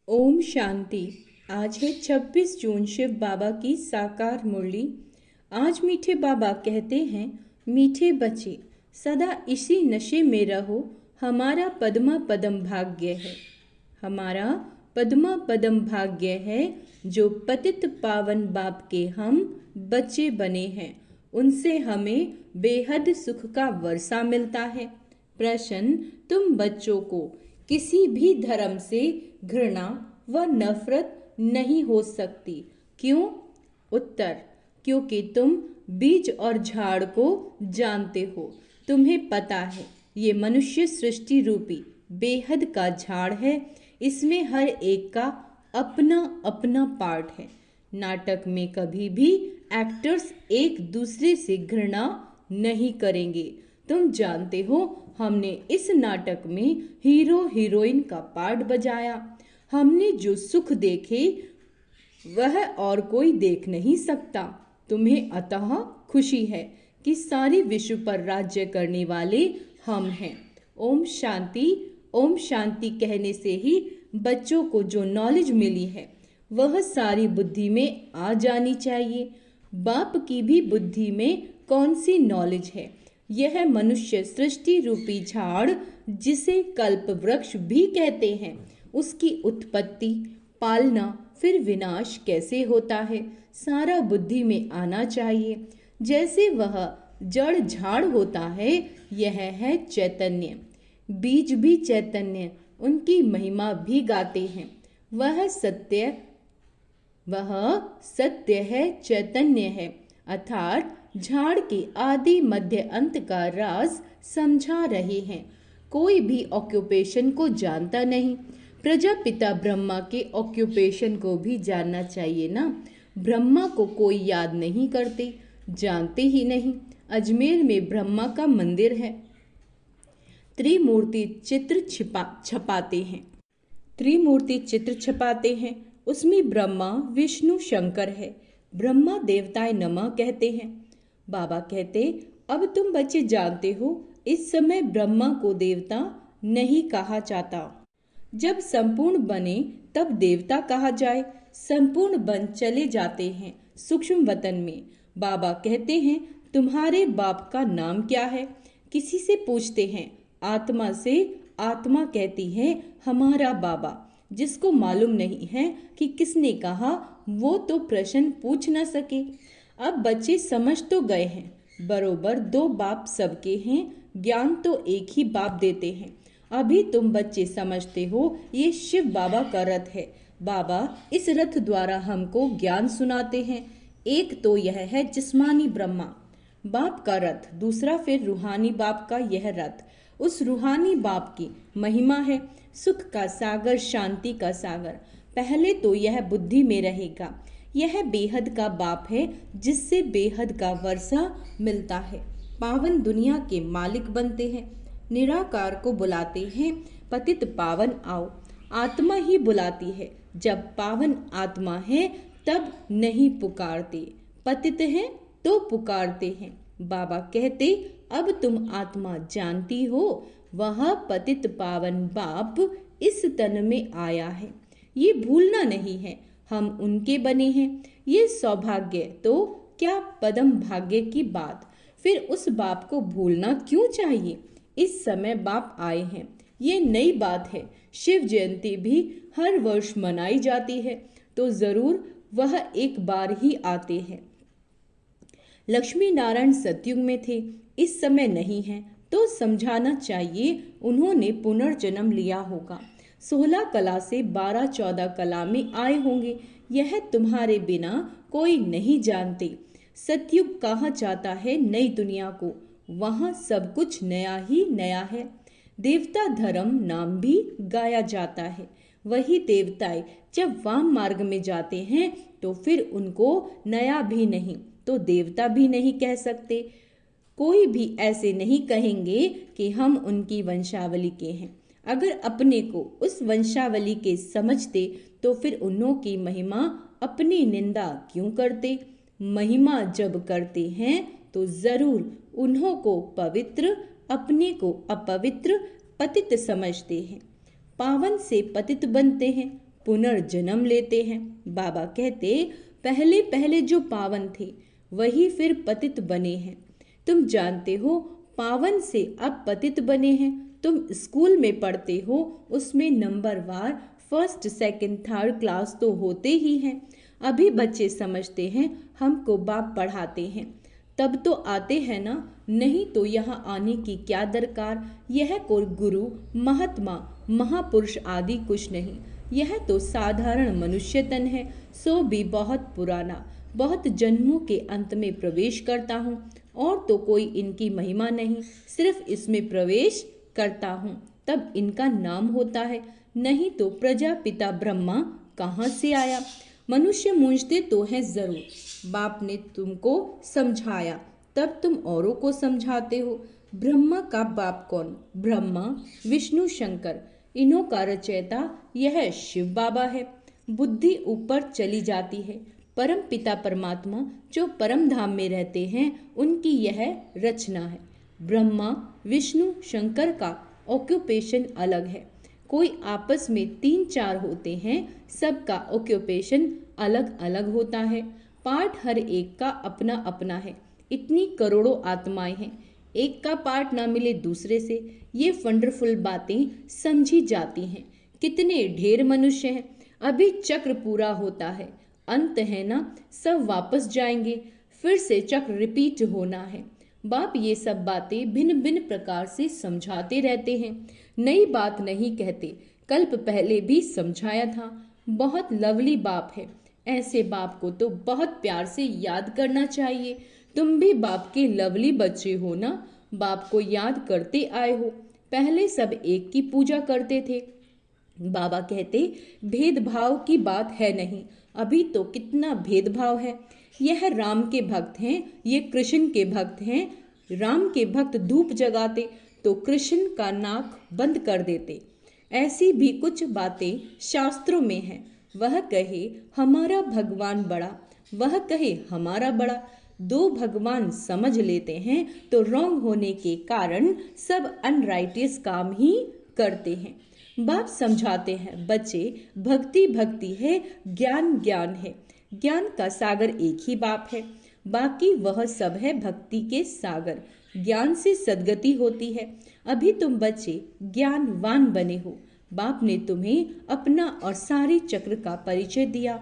ओम शांति। आज है 26 जून, शिव बाबा की साकार मुरली। आज मीठे बाबा कहते हैं, मीठे बच्चे सदा इसी नशे में रहो, हमारा पद्मा पदम भाग्य है। हमारा पद्मा पदम भाग्य है, जो पतित पावन बाप के हम बच्चे बने हैं। उनसे हमें बेहद सुख का वर्षा मिलता है। प्रश्न, तुम बच्चों को किसी भी धर्म से घृणा व नफरत नहीं हो सकती। क्यों? उत्तर, क्योंकि तुम बीज और झाड़ को जानते हो। तुम्हें पता है ये मनुष्य सृष्टि रूपी बेहद का झाड़ है। इसमें हर एक का अपना अपना पार्ट है। नाटक में कभी भी एक्टर्स एक दूसरे से घृणा नहीं करेंगे। तुम जानते हो, हमने इस नाटक में हीरो हीरोइन का पार्ट बजाया। हमने जो सुख देखे वह और कोई देख नहीं सकता। तुम्हें अतः खुशी है कि सारी विश्व पर राज्य करने वाले हम हैं। ओम शांति। ओम शांति कहने से ही बच्चों को जो नॉलेज मिली है वह सारी बुद्धि में आ जानी चाहिए। बाप की भी बुद्धि में कौन सी नॉलेज है? यह मनुष्य सृष्टि रूपी झाड़, जिसे कल्प वृक्ष भी कहते हैं, उसकी उत्पत्ति, पालना, फिर विनाश कैसे होता है, सारा बुद्धि में आना चाहिए। जैसे वह जड़ झाड़ होता है, यह है चैतन्य। बीज भी चैतन्य, उनकी महिमा भी गाते हैं। वह सत्य है, चैतन्य है, अर्थात झाड़ के आदि मध्य अंत का राज समझा रहे हैं। कोई भी ऑक्यूपेशन को जानता नहीं। प्रजापिता ब्रह्मा के ऑक्यूपेशन को भी जानना चाहिए ना। ब्रह्मा को कोई याद नहीं करते, जानते ही नहीं। अजमेर में ब्रह्मा का मंदिर है। त्रिमूर्ति चित्र छपाते हैं। उसमें ब्रह्मा, विष्णु, शंकर है। ब्रह्मा देवताय नमः कहते हैं। बाबा कहते, अब तुम बच्चे जानते हो, इस समय ब्रह्मा को देवता नहीं कहा जाता। जब संपूर्ण बने तब देवता कहा जाए। संपूर्ण बन चले जाते हैं सूक्ष्म वतन में। बाबा कहते हैं, तुम्हारे बाप का नाम क्या है? किसी से पूछते हैं। आत्मा से आत्मा कहती है, हमारा बाबा। जिसको मालूम नहीं है कि किसने कहा, वो तो प्रश्न पूछ न सके। अब बच्चे समझ तो गए हैं, बरोबर दो बाप सबके हैं, ज्ञान तो एक ही बाप देते हैं। अभी तुम बच्चे समझते हो, ये शिव बाबा का रथ है। बाबा इस रथ द्वारा हमको ज्ञान सुनाते हैं। एक तो यह है जिस्मानी ब्रह्मा बाप का रथ, दूसरा फिर रूहानी बाप का यह रथ। उस रूहानी बाप की महिमा है, सुख का सागर, शांति का सागर। पहले तो यह बुद्धि में रहेगा। यह बेहद का बाप है, जिससे बेहद का वर्षा मिलता है। पावन दुनिया के मालिक बनते हैं। निराकार को बुलाते हैं, पतित पावन आओ। आत्मा ही बुलाती है। जब पावन आत्मा है तब नहीं पुकारते, पतित है तो पुकारते हैं। बाबा कहते, अब तुम आत्मा जानती हो, वह पतित पावन बाप इस तन में आया है। ये भूलना नहीं है, हम उनके बने हैं। ये सौभाग्य तो क्या पदम भाग्य की बात। फिर उस बाप को भूलना क्यों चाहिए? इस समय बाप आए हैं, ये नई बात है। शिव जयंती भी हर वर्ष मनाई जाती है, तो जरूर वह एक बार ही आते हैं। लक्ष्मी नारायण सतयुग में थे, इस समय नहीं है, तो समझाना चाहिए उन्होंने पुनर्जन्म लिया होगा। 16 कला से 12-14 कला में आए होंगे। यह तुम्हारे बिना कोई नहीं जानते। सतयुग कहा जाता है नई दुनिया को, वहाँ सब कुछ नया ही नया है। देवता धर्म नाम भी गाया जाता है। वही देवताएं जब वाम मार्ग में जाते हैं तो फिर उनको नया भी नहीं तो देवता भी नहीं कह सकते। कोई भी ऐसे नहीं कहेंगे कि हम उनकी वंशावली के हैं। अगर अपने को उस वंशावली के समझते तो फिर उन्हों की महिमा अपनी निंदा क्यों करते? महिमा जब करते हैं तो जरूर उन्हों को पवित्र, अपने को अपवित्र, पतित समझते हैं। पावन से पतित बनते हैं, पुनर्जन्म लेते हैं। बाबा कहते पहले पहले जो पावन थे वही फिर पतित बने हैं। तुम जानते हो पावन से अब पतित बने हैं। तुम स्कूल में पढ़ते हो, उसमें नंबरवार फर्स्ट सेकंड थर्ड क्लास तो होते ही हैं। अभी बच्चे समझते हैं हमको बाप पढ़ाते हैं, तब तो आते हैं ना, नहीं तो यहाँ आने की क्या दरकार। यह कोई गुरु महात्मा महापुरुष आदि कुछ नहीं, यह तो साधारण मनुष्य तन है, सो भी बहुत पुराना, बहुत जन्मों के अंत में प्रवेश करता हूँ, और तो कोई इनकी महिमा नहीं, सिर्फ इसमें प्रवेश करता हूँ तब इनका नाम होता है, नहीं तो प्रजापिता ब्रह्मा कहाँ से आया। मनुष्य मूंझते तो हैं जरूर, बाप ने तुमको समझाया तब तुम औरों को समझाते हो। ब्रह्मा का बाप कौन? ब्रह्मा विष्णु शंकर, इन्हों का रचयिता यह शिव बाबा है। बुद्धि ऊपर चली जाती है। परम पिता परमात्मा जो परम धाम में रहते हैं उनकी यह रचना है। ब्रह्मा विष्णु शंकर का ऑक्यूपेशन अलग है। कोई आपस में 3-4 होते हैं, सबका ऑक्यूपेशन अलग अलग होता है। पार्ट हर एक का अपना अपना है। इतनी करोड़ों आत्माएं हैं, एक का पार्ट ना मिले दूसरे से। ये वंडरफुल बातें समझी जाती हैं। कितने ढेर मनुष्य हैं, अभी चक्र पूरा होता है, अंत है ना, सब वापस जाएंगे, फिर से चक्र रिपीट होना है। बाप ये सब बातें भिन्न भिन्न प्रकार से समझाते रहते हैं, नई बात नहीं कहते, कल्प पहले भी समझाया था। बहुत लवली बाप है, ऐसे बाप को तो बहुत प्यार से याद करना चाहिए। तुम भी बाप के लवली बच्चे हो ना, बाप को याद करते आए हो। पहले सब एक की पूजा करते थे। बाबा कहते भेदभाव की बात है नहीं, अभी तो कितना भेदभाव है। यह राम के भक्त हैं, ये कृष्ण के भक्त हैं। राम के भक्त धूप जगाते तो कृष्ण का नाक बंद कर देते। ऐसी भी कुछ बातें शास्त्रों में हैं। वह कहे हमारा भगवान बड़ा, वह कहे हमारा बड़ा, दो भगवान समझ लेते हैं तो रॉन्ग होने के कारण सब अनराइटियस काम ही करते हैं। बाप समझाते हैं बच्चे, भक्ति भक्ति है, ज्ञान ज्ञान है। ज्ञान का सागर एक ही बाप है, बाकी वह सब है भक्ति के सागर। ज्ञान से सद्गति होती है। अभी तुम बच्चे ज्ञानवान बने हो। बाप ने तुम्हें अपना और सारे चक्र का परिचय दिया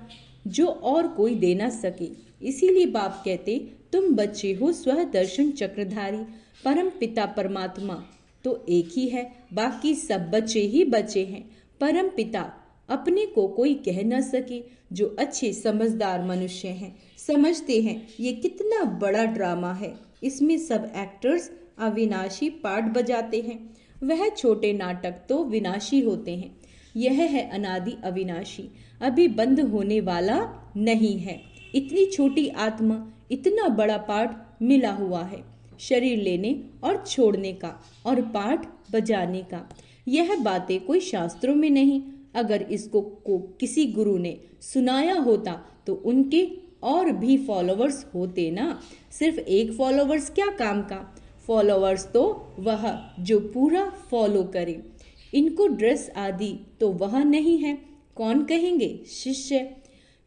जो और कोई दे ना सके। इसीलिए बाप कहते तुम बच्चे हो स्व दर्शन चक्रधारी। परम पिता परमात्मा तो एक ही है, बाकी सब बच्चे ही बच्चे हैं। परम पिता अपने को कोई कह न सके। जो अच्छे समझदार मनुष्य हैं समझते हैं ये कितना बड़ा ड्रामा है, इसमें सब एक्टर्स अविनाशी पार्ट बजाते हैं। वह छोटे नाटक तो विनाशी होते हैं, यह है अनादि अविनाशी, अभी बंद होने वाला नहीं है। इतनी छोटी आत्मा, इतना बड़ा पार्ट मिला हुआ है, शरीर लेने और छोड़ने का और पार्ट बजाने का। यह बातें कोई शास्त्रों में नहीं। अगर इसको किसी गुरु ने सुनाया होता तो उनके और भी फॉलोवर्स होते ना। सिर्फ एक फॉलोवर्स क्या काम का, फॉलोवर्स तो वह जो पूरा फॉलो करे। इनको ड्रेस आदि तो वह नहीं है, कौन कहेंगे शिष्य।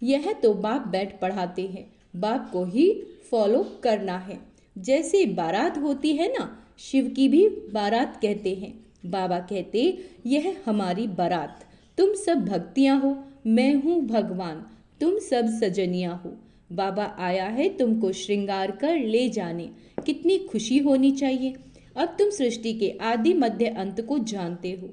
यह तो बाप बैठ पढ़ाते हैं, बाप को ही फॉलो करना है। जैसे बारात होती है ना, शिव की भी बारात कहते हैं। बाबा कहते यह हमारी बारात, तुम सब भक्तियां हो, मैं हूँ भगवान, तुम सब सजनियां हो। बाबा आया है तुमको श्रृंगार कर ले जाने, कितनी खुशी होनी चाहिए। अब तुम सृष्टि के आदि मध्य अंत को जानते हो।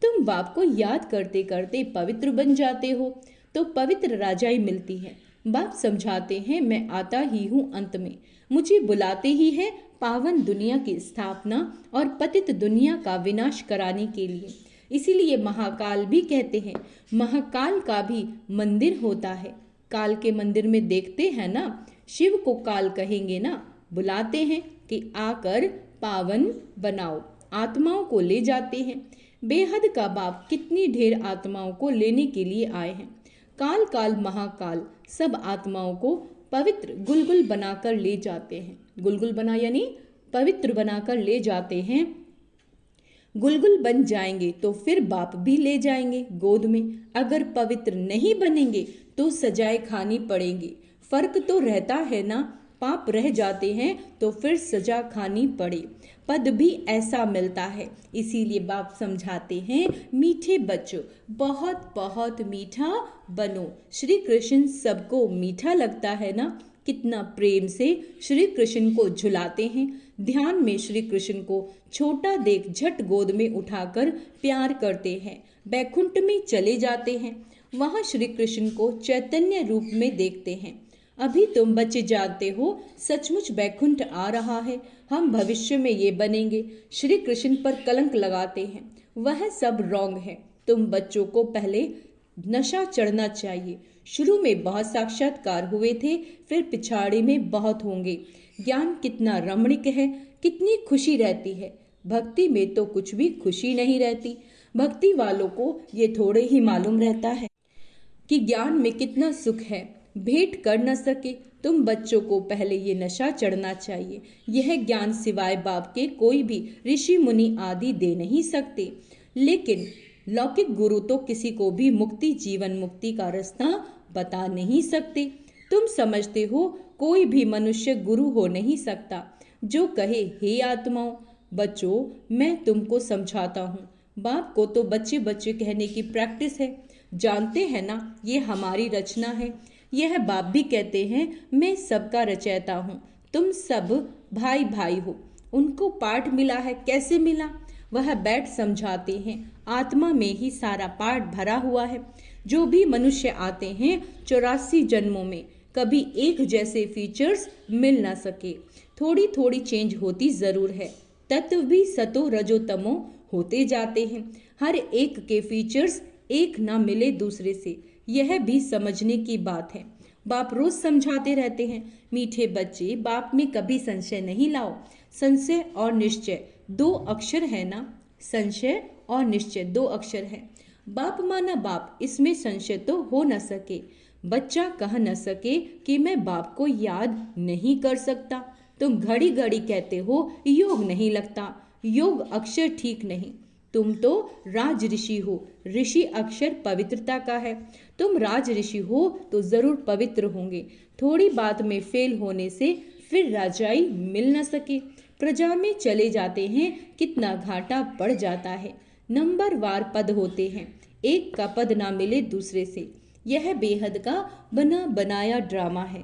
तुम बाप को याद करते करते पवित्र बन जाते हो तो पवित्र राजाई मिलती है। बाप समझाते हैं मैं आता ही हूँ अंत में, मुझे बुलाते ही है पावन दुनिया की स्थापना और पतित दुनिया का विनाश कराने के लिए। इसीलिए महाकाल भी कहते हैं, महाकाल का भी मंदिर होता है। काल के मंदिर में देखते हैं ना, शिव को काल कहेंगे ना, बुलाते हैं कि आकर पावन बनाओ, आत्माओं को ले जाते हैं। बेहद का बाप कितनी ढेर आत्माओं को लेने के लिए आए हैं। काल काल महाकाल सब आत्माओं को पवित्र गुलगुल बनाकर ले जाते हैं। गुलगुल बना यानी पवित्र बनाकर ले जाते हैं। गुलगुल बन जाएंगे तो फिर बाप भी ले जाएंगे गोद में। अगर पवित्र नहीं बनेंगे तो सजाएं खानी पड़ेंगी। फर्क तो रहता है ना, पाप रह जाते हैं तो फिर सजा खानी पड़े। पद भी ऐसा मिलता है। इसीलिए बाप समझाते हैं, मीठे बच्चों बहुत बहुत मीठा बनो। श्री कृष्ण सबको मीठा लगता है ना। कितना प्रेम से श्री कृष्ण को झुलाते हैं। ध्यान में श्री कृष्ण को छोटा देख झट गोद में उठाकर प्यार करते हैं। बैकुंठ में चले जाते हैं। वहां श्री कृष्ण को चैतन्य रूप में देखते हैं। अभी तुम बच्चे जानते हो सचमुच बैकुंठ आ रहा है। हम भविष्य में ये बनेंगे। श्री कृष्ण पर कलंक लगाते हैं, वह सब रॉन्ग है। तुम बच्चों को पहले नशा चढ़ना चाहिए। शुरू में बहुत साक्षात्कार हुए थे, फिर पिछाड़ी में बहुत होंगे। ज्ञान कितना रमणीक है, कितनी खुशी रहती है। भक्ति में तो कुछ भी खुशी नहीं रहती। भक्ति वालों को ये थोड़े ही मालूम रहता है कि ज्ञान में कितना सुख है। भेंट कर न सके तुम बच्चों को पहले ये नशा चढ़ना चाहिए। यह ज्ञान सिवाय बाप के कोई भी ऋषि मुनि आदि दे नहीं सकते। लेकिन लौकिक गुरु तो किसी को भी मुक्ति, जीवन मुक्ति का रास्ता बता नहीं सकते। तुम समझते हो कोई भी मनुष्य गुरु हो नहीं सकता जो कहे, हे आत्माओं बच्चों मैं तुमको समझाता हूँ। बाप को तो बच्चे बच्चे कहने की प्रैक्टिस है। जानते हैं ना, ये हमारी रचना है। यह बाप भी कहते हैं, मैं सबका रचयिता हूँ, तुम सब भाई भाई हो। उनको पाठ मिला है। कैसे मिला? वह बैठ समझाते हैं। आत्मा में ही सारा पाठ भरा हुआ है। जो भी मनुष्य आते हैं 84 जन्मों में, कभी एक जैसे फीचर्स मिल ना सके। थोड़ी थोड़ी चेंज होती जरूर है। तत्व भी सतो रजो तमो होते जाते हैं। हर एक के फीचर्स एक ना मिले दूसरे से, यह भी समझने की बात है। बाप रोज समझाते रहते हैं, मीठे बच्चे बाप में कभी संशय नहीं लाओ। संशय और निश्चय 2 अक्षर है ना। संशय और निश्चय 2 अक्षर है। बाप माना बाप, इसमें संशय तो हो न सके। बच्चा कह न सके कि मैं बाप को याद नहीं कर सकता। तुम घड़ी घड़ी कहते हो योग नहीं लगता। योग अक्षर ठीक नहीं। तुम तो राज ऋषि हो। ऋषि अक्षर पवित्रता का है। तुम राज ऋषि हो तो जरूर पवित्र होंगे। थोड़ी बात में फेल होने से फिर राजाई मिल न सके। प्रजा में चले जाते हैं, कितना घाटा पड़ जाता है। नंबरवार पद होते हैं, एक का पद ना मिले दूसरे से। यह बेहद का बना बनाया ड्रामा है।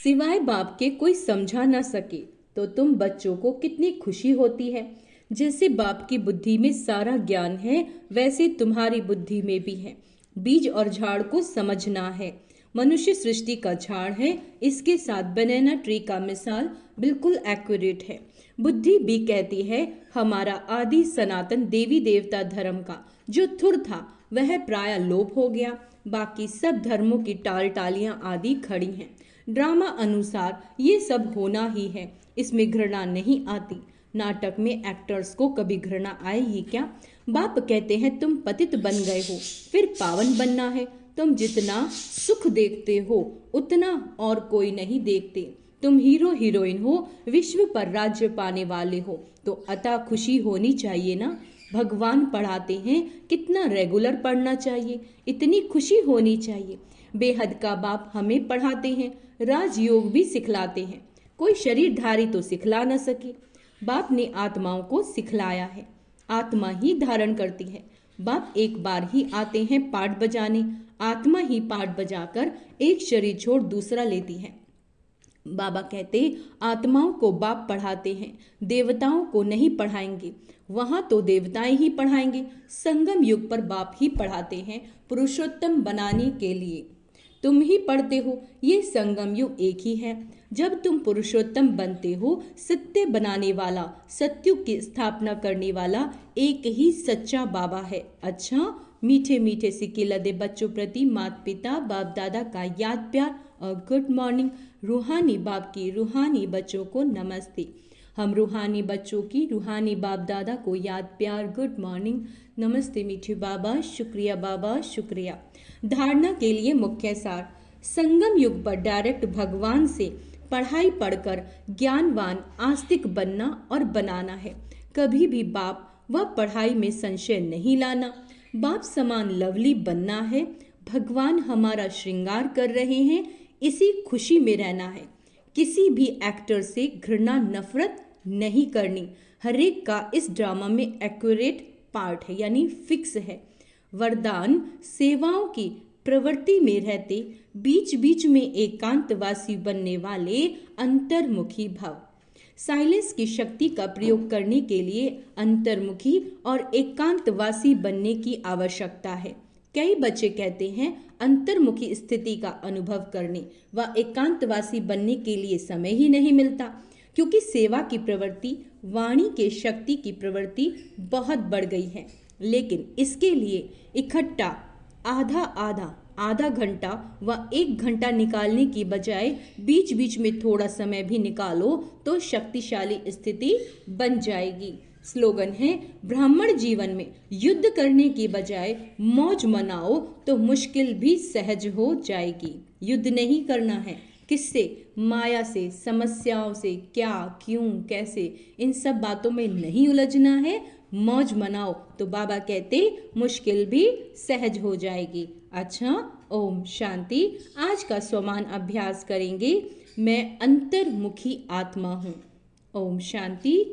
सिवाय बाप के कोई समझा ना सके तो तुम बच्चों को कितनी खुशी होती है। जैसे बाप की बुद्धि में सारा ज्ञान है, वैसे तुम्हारी बुद्धि में भी है। बीज और झाड़ को समझना है। मनुष्य सृष्टि का झाड़ है, इसके साथ बनाना ट्री का मिसाल बिल्कुल एक्यूरेट है। बुद्धि भी कहती है हमारा आदि सनातन देवी देवता धर्म का जो थुर था वह प्राय लोप हो गया। बाकी सब धर्मों की टाल टालियां आदि खड़ी हैं। ड्रामा अनुसार ये सब होना ही है, इसमें घृणा नहीं आती। नाटक में एक्टर्स को कभी घृणा आएगी क्या? बाप कहते हैं तुम पतित बन गए हो, फिर पावन बनना है। तुम जितना सुख देखते हो उतना और कोई नहीं देखते। तुम हीरो हीरोइन हो, विश्व पर राज्य पाने वाले हो, तो अतः खुशी होनी चाहिए ना। भगवान पढ़ाते हैं, कितना रेगुलर पढ़ना चाहिए, इतनी खुशी होनी चाहिए। बेहद का बाप हमें पढ़ाते हैं, राजयोग भी सिखलाते हैं। कोई शरीरधारी तो सिखला न सके। बाप ने आत्माओं को सिखलाया है। आत्मा ही धारण करती है। बाप एक बार ही आते हैं पाठ बजाने। आत्मा ही पाठ बजाकर एक शरीर छोड़ दूसरा लेती है। बाबा कहते आत्माओं को बाप पढ़ाते हैं, देवताओं को नहीं पढ़ाएंगे। वहां तो देवताएं ही पढ़ाएंगे। संगम युग पर बाप ही पढ़ाते हैं पुरुषोत्तम बनाने के लिए। तुम ही पढ़ते हो, ये संगम युग एक ही है। जब तुम पुरुषोत्तम बनते हो, सत्य बनाने वाला, सत्युग की स्थापना करने वाला एक ही सच्चा बाबा है। अच्छा, मीठे मीठे सिक्के लदे बच्चों प्रति माता पिता बाप दादा का याद प्यार और गुड मॉर्निंग। रूहानी बाप की रूहानी बच्चों को नमस्ते। हम रूहानी बच्चों की रूहानी बाप दादा को याद प्यार गुड मॉर्निंग। नमस्ते मीठे बाबा, शुक्रिया बाबा, शुक्रिया। धारणा के लिए मुख्य सार, संगम युग पर डायरेक्ट भगवान से पढ़ाई पढ़कर ज्ञानवान आस्तिक बनना और बनाना है। कभी भी बाप व पढ़ाई में संशय नहीं लाना, बाप समान लवली बनना है, भगवान हमारा श्रृंगार कर रहे हैं, इसी खुशी में रहना है। किसी भी एक्टर से घृणा नफरत नहीं करनी। हर एक का इस ड्रामा में एक्यूरेट पार्ट है, यानी फिक्स है। वरदान सेवाओं की प्रवृत्ति में रहते बीच बीच में एकांतवासी बनने वाले अंतर्मुखी भव। साइलेंस की शक्ति का प्रयोग करने के लिए अंतर्मुखी और एकांतवासी बनने की आवश्यकता है। कई बच्चे कहते हैं अंतर्मुखी स्थिति का अनुभव करने व एकांतवासी बनने के लिए समय ही नहीं मिलता, क्योंकि सेवा की प्रवृत्ति, वाणी के शक्ति की प्रवृत्ति बहुत बढ़ गई है। लेकिन इसके लिए इकट्ठा आधा घंटा व 1 घंटा निकालने की बजाय बीच बीच में थोड़ा समय भी निकालो तो शक्तिशाली स्थिति बन जाएगी। स्लोगन है, ब्राह्मण जीवन में युद्ध करने की बजाय मौज मनाओ तो मुश्किल भी सहज हो जाएगी। युद्ध नहीं करना है, किससे? माया से, समस्याओं से, क्या, क्यों, कैसे, इन सब बातों में नहीं उलझना है। मौज मनाओ तो बाबा कहते मुश्किल भी सहज हो जाएगी। अच्छा, ओम शांति। आज का स्वमान अभ्यास करेंगे। मैं अंतर्मुखी आत्मा हूँ। ओम शांति।